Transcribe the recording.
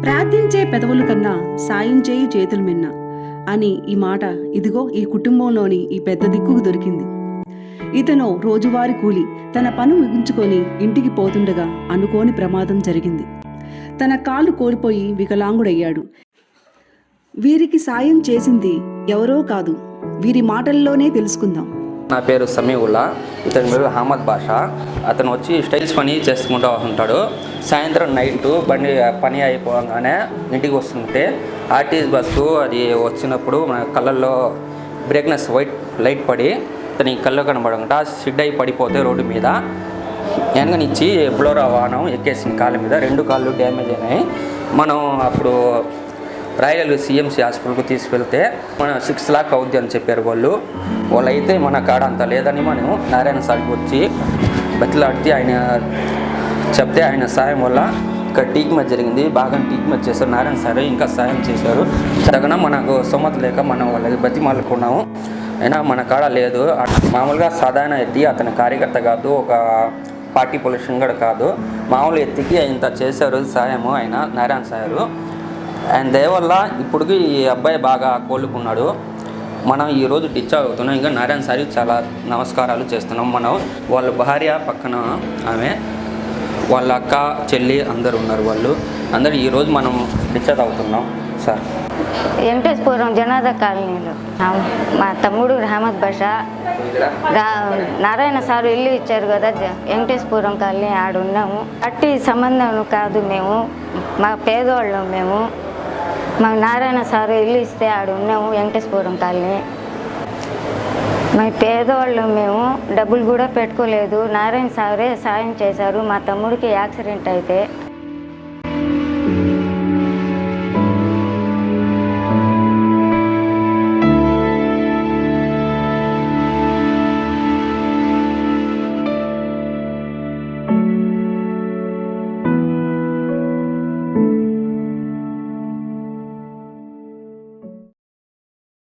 ప్రార్థించే పెదవుల కన్నా సాయం చేయి చేతులు మిన్న అని ఈ మాట ఇదిగో ఈ కుటుంబంలోని ఈ పెద్ద దిక్కుకు దొరికింది. ఇతను రోజువారీ కూలి తన పని ముగించుకొని ఇంటికి పోతుండగా అనుకోని ప్రమాదం జరిగింది. తన కాలు కోల్పోయి వికలాంగుడయ్యాడు. వీరికి సాయం చేసింది ఎవరో కాదు, వీరి మాటల్లోనే తెలుసుకుందాం. నా పేరు సమీవుల్లా, ఇతని పేరు అహ్మద్ బాషా. అతను వచ్చి స్టైల్స్ పని చేసుకుంటూ ఉంటాడు. సాయంత్రం నైట్ బండి పని అయిపోగానే ఇంటికి వస్తుంటే ఆర్టీసీ బస్సు అది వచ్చినప్పుడు మన కళ్ళల్లో బ్రేక్నెస్ వైట్ లైట్ పడి ఇతని కళ్ళు కనబడకుండా సిడ్ అయి పడిపోతే రోడ్డు మీద వెనకనిచ్చి బ్లోరా వాహనం ఎక్కేసిన కాళ్ళ మీద 2 కాళ్ళు డ్యామేజ్ అయినాయి. మనం అప్పుడు రాయల్ సిఎంసి హాస్పిటల్కి తీసుకెళ్తే మనం 6 లాక్ అవుద్ది అని చెప్పారు వాళ్ళు అయితే మన కాడ అంత లేదని మనం నారాయణ సార్కి వచ్చి బతిలాడితే ఆయన చెప్తే ఆయన సాయం వల్ల ఇక్కడ ట్రీట్మెంట్ జరిగింది. బాగా ట్రీట్మెంట్ చేశారు. నారాయణ సార్ ఇంకా సాయం చేశారు. తగిన మనకు సొమ్మత లేక మనం వాళ్ళకి బతిమాలుకున్నాము. అయినా మన కాడ లేదు. మామూలుగా సాధారణ ఎత్తి అతని కార్యకర్త కాదు, ఒక పార్టీ పొలిటీషియన్ కూడా కాదు. మామూలు ఎత్తికి ఇంత చేశారు సాయము ఆయన నారాయణ సారు. ఆయన దయవల్ల ఇప్పటికి ఈ అబ్బాయి బాగా కోలుకున్నాడు. మనం ఈరోజు డిశ్చార్జ్ అవుతున్నాం. ఇంకా నారాయణ సార్కి చాలా నమస్కారాలు చేస్తున్నాం. మనం వాళ్ళ భార్య పక్కన ఆమె, వాళ్ళ అక్క చెల్లి అందరు ఉన్నారు. వాళ్ళు అందరు ఈరోజు మనం డిశ్చార్జ్ అవుతున్నాం సార్. వెంకటేశ్వరం జనాద కాలనీలో మా తమ్ముడు అహ్మద్ బాషా నారాయణ సారు ఇల్లు ఇచ్చారు కదా వెంకటేశ్వరం కాలనీ, ఆడున్నాము. అట్టి సంబంధం కాదు, మేము మా పేదవాళ్ళం. మా నారాయణ సారు ఇల్లు ఇస్తే ఆడున్నాము వెంకటేశ్వరం కాలనీ. మా పేదవాళ్ళం, మేము డబ్బులు కూడా పెట్టుకోలేదు. నారాయణ సారే సాయం చేశారు. మా తమ్ముడికి యాక్సిడెంట్ అయితే